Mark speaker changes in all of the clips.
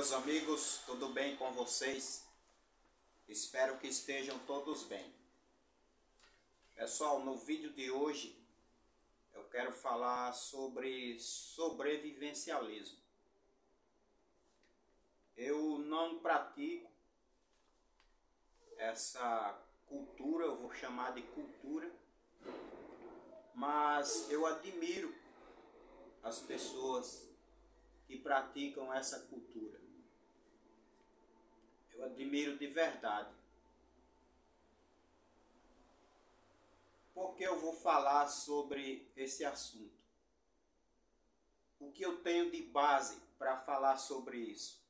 Speaker 1: meus amigos, tudo bem com vocês? Espero que estejam todos bem. Pessoal, no vídeo de hoje eu quero falar sobre sobrevivencialismo. Eu não pratico essa cultura, eu vou chamar de cultura, mas eu admiro as pessoas que praticam essa cultura. Eu admiro de verdade. Por que eu vou falar sobre esse assunto? O que eu tenho de base para falar sobre isso?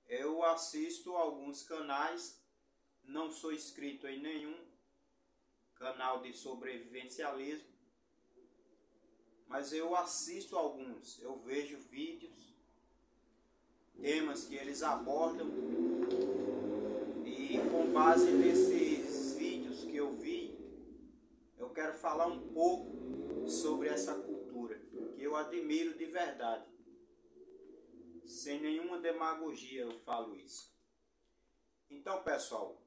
Speaker 1: Eu assisto alguns canais, não sou inscrito em nenhum canal de sobrevivencialismo, mas eu assisto alguns, eu vejo vídeos, temas que eles abordam, e com base nesses vídeos que eu vi, eu quero falar um pouco sobre essa cultura, que eu admiro de verdade. Sem nenhuma demagogia eu falo isso. Então, pessoal,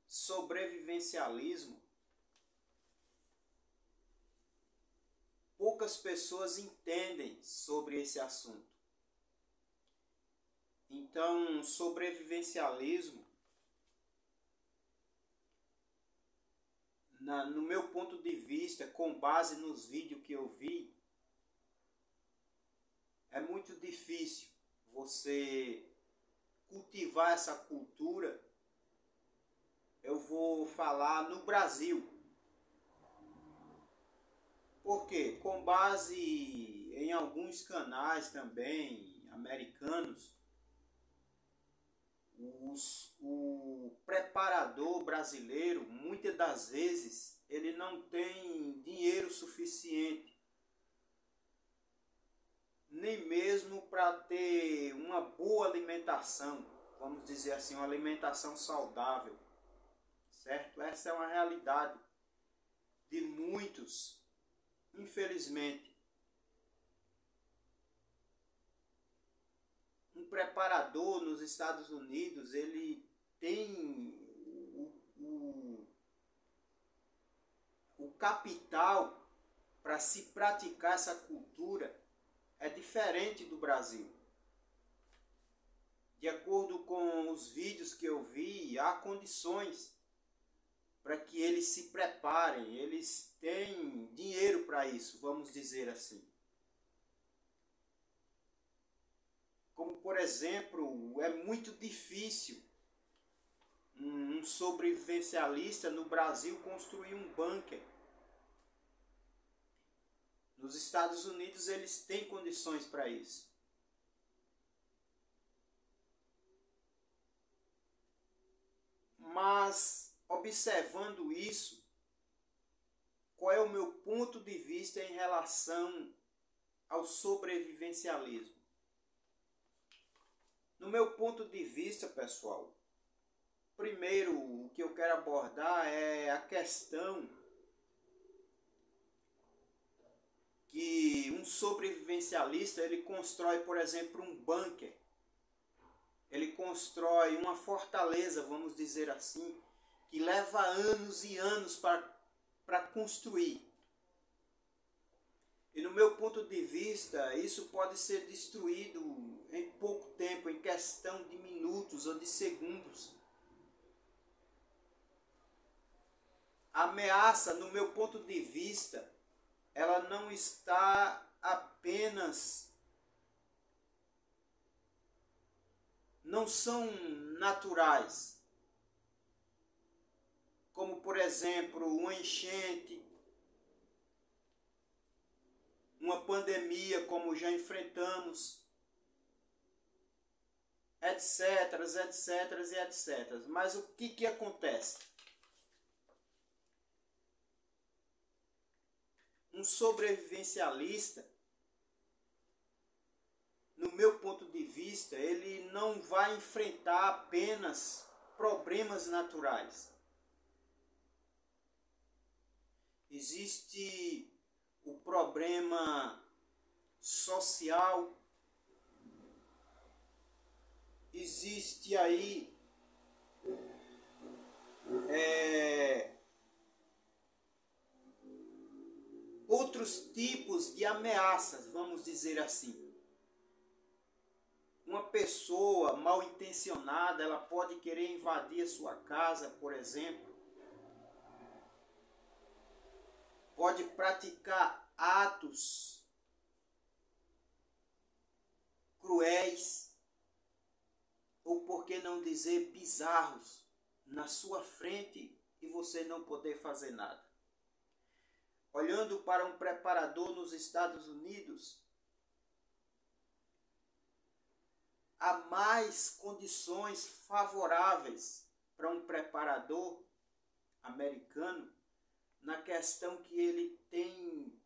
Speaker 1: sobrevivencialismo, poucas pessoas entendem sobre esse assunto. Então, sobrevivencialismo, no meu ponto de vista, com base nos vídeos que eu vi, é muito difícil você cultivar essa cultura. Eu vou falar no Brasil. Porque, com base em alguns canais também americanos, o preparador brasileiro, muitas das vezes, ele não tem dinheiro suficiente, nem mesmo para ter uma boa alimentação, vamos dizer assim, uma alimentação saudável, certo? Essa é uma realidade de muitos, infelizmente. Um preparador nos Estados Unidos, ele tem o capital para se praticar essa cultura, é diferente do Brasil. De acordo com os vídeos que eu vi, há condições para que eles se preparem, eles têm dinheiro para isso, vamos dizer assim. Como, por exemplo, é muito difícil um sobrevivencialista no Brasil construir um bunker. Nos Estados Unidos eles têm condições para isso. Mas, observando isso, qual é o meu ponto de vista em relação ao sobrevivencialismo? No meu ponto de vista, pessoal, primeiro o que eu quero abordar é a questão que um sobrevivencialista, ele constrói, por exemplo, um bunker. Ele constrói uma fortaleza, vamos dizer assim, que leva anos e anos para construir. E no meu ponto de vista, isso pode ser destruído em pouco tempo, em questão de minutos ou de segundos. A ameaça, no meu ponto de vista, ela não está apenas... não são naturais, como por exemplo uma enchente, uma pandemia como já enfrentamos, etc, etc e etc. Mas o que acontece? Um sobrevivencialista, no meu ponto de vista, ele não vai enfrentar apenas problemas naturais. Existe o problema social. Existe aí outros tipos de ameaças, vamos dizer assim. Uma pessoa mal intencionada, ela pode querer invadir a sua casa, por exemplo. Pode praticar atos cruéis, ou por que não dizer bizarros, na sua frente e você não poder fazer nada. Olhando para um preparador nos Estados Unidos, há mais condições favoráveis para um preparador americano na questão que ele tem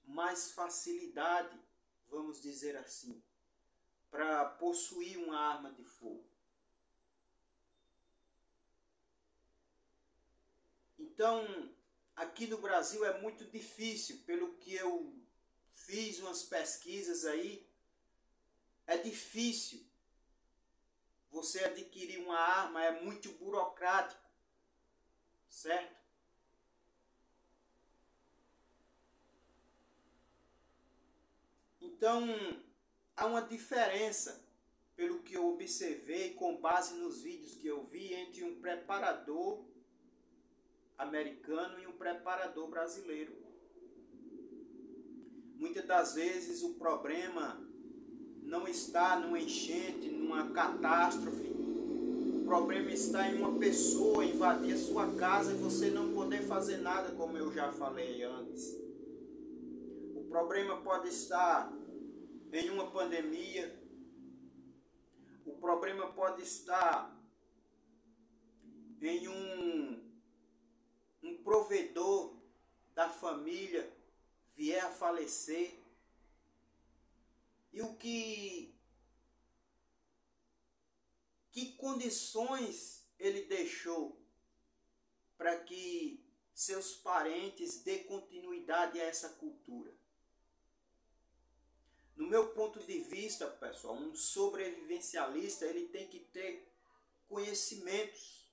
Speaker 1: mais facilidade, vamos dizer assim, para possuir uma arma de fogo. Então, aqui no Brasil é muito difícil, pelo que eu fiz umas pesquisas aí, é difícil você adquirir uma arma, é muito burocrático, certo? Então, há uma diferença, pelo que eu observei, com base nos vídeos que eu vi, entre um preparador americano e um preparador brasileiro. Muitas das vezes o problema não está numa enchente, numa catástrofe. O problema está em uma pessoa invadir a sua casa e você não poder fazer nada, como eu já falei antes. O problema pode estar em uma pandemia. O problema pode estar em um provedor da família vier a falecer. E que condições ele deixou para que seus parentes dê continuidade a essa cultura? No meu ponto de vista, pessoal, um sobrevivencialista, ele tem que ter conhecimentos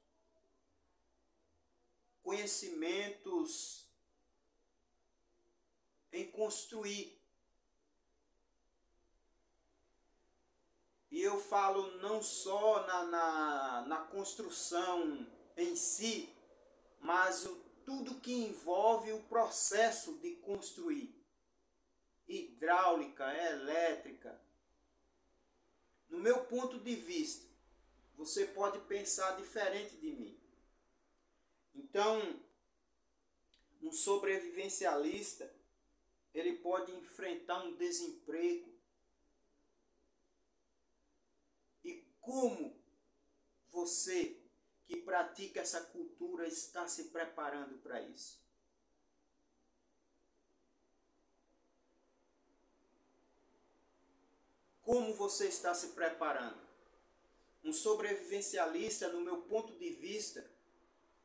Speaker 1: em construir. E eu falo não só na construção em si, mas tudo que envolve o processo de construir. Hidráulica, elétrica. No meu ponto de vista, você pode pensar diferente de mim. Então, um sobrevivencialista, ele pode enfrentar um desemprego. E como você que pratica essa cultura está se preparando para isso? Como você está se preparando? Um sobrevivencialista, no meu ponto de vista,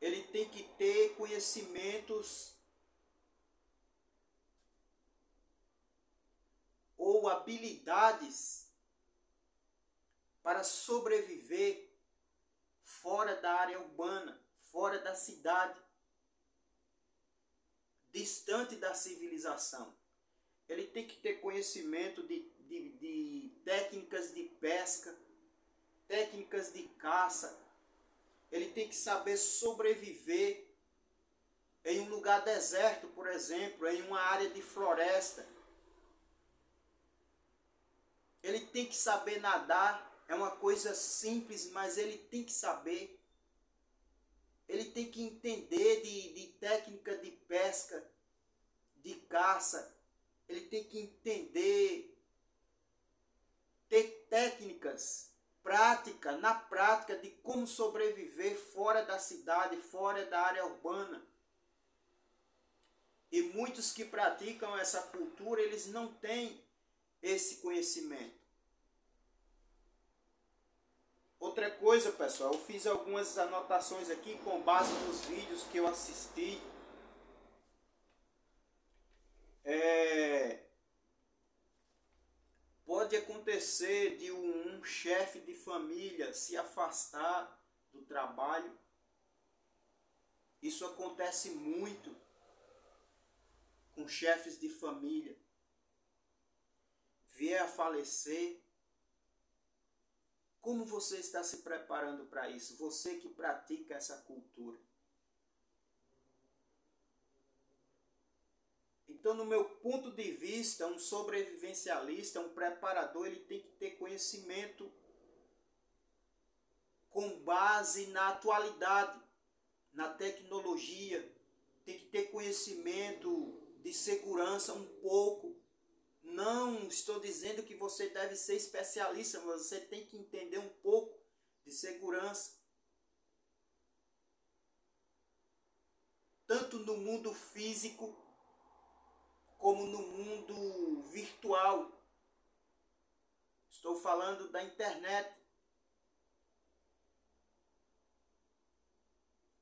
Speaker 1: ele tem que ter conhecimentos ou habilidades para sobreviver fora da área urbana, fora da cidade, distante da civilização. Ele tem que ter conhecimento de técnicas de pesca, técnicas de caça. Ele tem que saber sobreviver em um lugar deserto, por exemplo, em uma área de floresta. Ele tem que saber nadar. É uma coisa simples, mas ele tem que saber. Ele tem que entender de técnica de pesca, de caça. Ele tem que entender, ter técnicas na prática de como sobreviver fora da cidade, fora da área urbana. E muitos que praticam essa cultura, eles não têm esse conhecimento. Outra coisa, pessoal, eu fiz algumas anotações aqui com base nos vídeos que eu assisti. pode acontecer de um chefe de família se afastar do trabalho. Isso acontece muito com chefes de família. Vier a falecer. Como você está se preparando para isso? Você que pratica essa cultura. Então, no meu ponto de vista, um sobrevivencialista, um preparador, ele tem que ter conhecimento com base na atualidade, na tecnologia. Tem que ter conhecimento de segurança um pouco. Não estou dizendo que você deve ser especialista, mas você tem que entender um pouco de segurança. Tanto no mundo físico, como no mundo virtual. Estou falando da internet.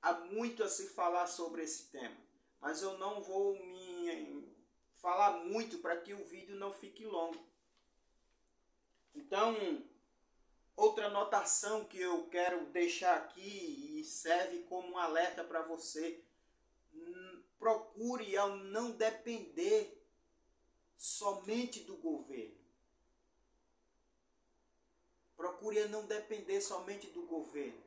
Speaker 1: Há muito a se falar sobre esse tema, mas eu não vou me falar muito para que o vídeo não fique longo. Então, outra anotação que eu quero deixar aqui e serve como um alerta para você: procure ao não depender somente do governo. Procure a não depender somente do governo.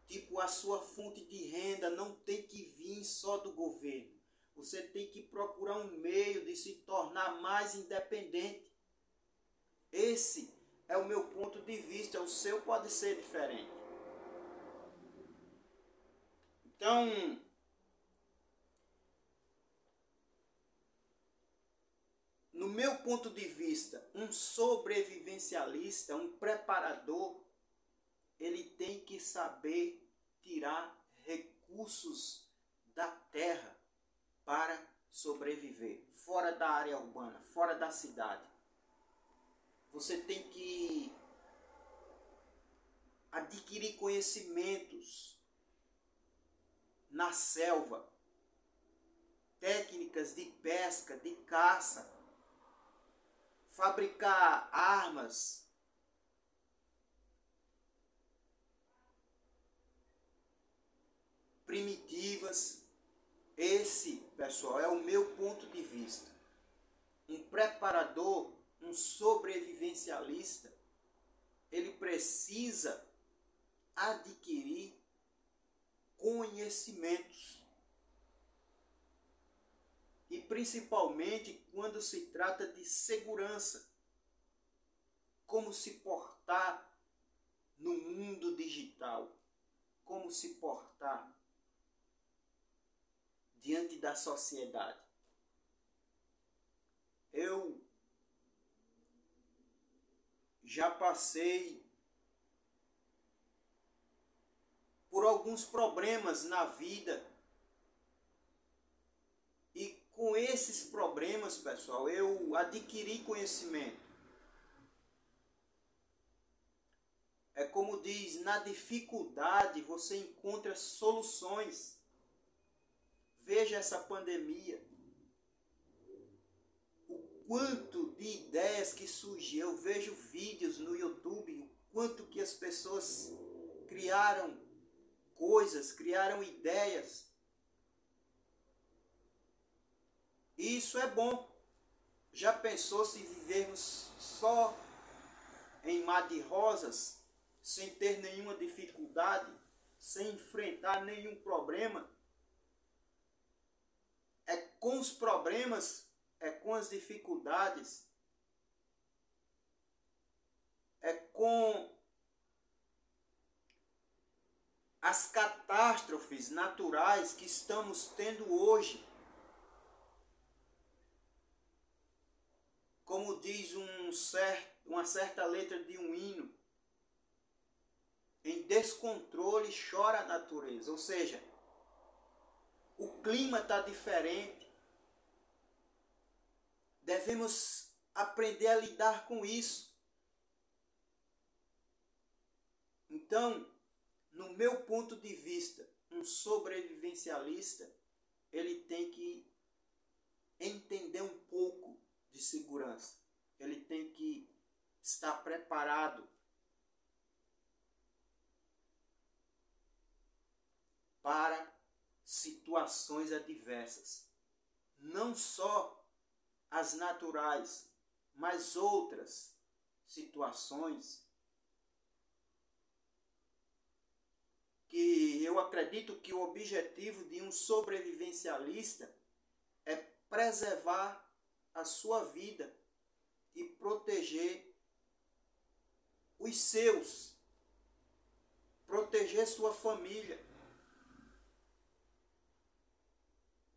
Speaker 1: Tipo, a sua fonte de renda não tem que vir só do governo. Você tem que procurar um meio de se tornar mais independente. Esse é o meu ponto de vista. O seu pode ser diferente. Então, no meu ponto de vista, um sobrevivencialista, um preparador, ele tem que saber tirar recursos da terra para sobreviver, fora da área urbana, fora da cidade. Você tem que adquirir conhecimentos na selva, técnicas de pesca, de caça, fabricar armas, primitivas. Esse, pessoal, é o meu ponto de vista. Um preparador, um sobrevivencialista, ele precisa adquirir conhecimentos. E principalmente quando se trata de segurança. Como se portar no mundo digital. Como se portar diante da sociedade. Eu já passei por alguns problemas na vida. E com esses problemas, pessoal, eu adquiri conhecimento. É como diz, na dificuldade você encontra soluções. Veja essa pandemia. O quanto de ideias que surgiu. Eu vejo vídeos no YouTube, o quanto que as pessoas criaram coisas, criaram ideias. E isso é bom. Já pensou se vivermos só em mar de rosas, sem ter nenhuma dificuldade, sem enfrentar nenhum problema? É com os problemas, é com as dificuldades, é com as catástrofes naturais que estamos tendo hoje. Como diz uma certa letra de um hino, em descontrole chora a natureza. Ou seja, o clima está diferente. Devemos aprender a lidar com isso. Então, no meu ponto de vista, um sobrevivencialista, ele tem que entender um pouco de segurança. Ele tem que estar preparado para situações adversas. Não só as naturais, mas outras situações que eu acredito que o objetivo de um sobrevivencialista é preservar a sua vida e proteger os seus, proteger sua família,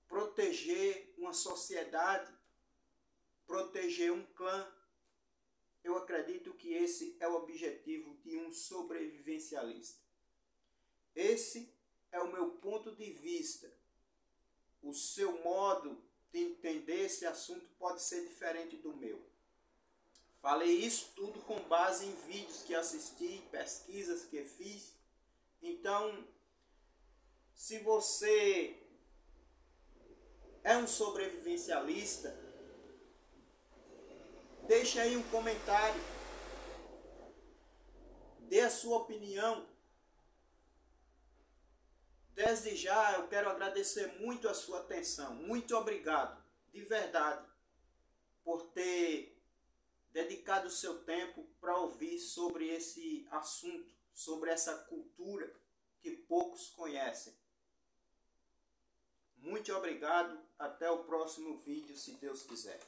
Speaker 1: proteger uma sociedade, proteger um clã. Eu acredito que esse é o objetivo de um sobrevivencialista. Esse é o meu ponto de vista. O seu modo de entender esse assunto pode ser diferente do meu. Falei isso tudo com base em vídeos que assisti, pesquisas que fiz. Então, se você é um sobrevivencialista, deixe aí um comentário, dê a sua opinião. Desde já eu quero agradecer muito a sua atenção. Muito obrigado, de verdade, por ter dedicado o seu tempo para ouvir sobre esse assunto, sobre essa cultura que poucos conhecem. Muito obrigado, até o próximo vídeo, se Deus quiser.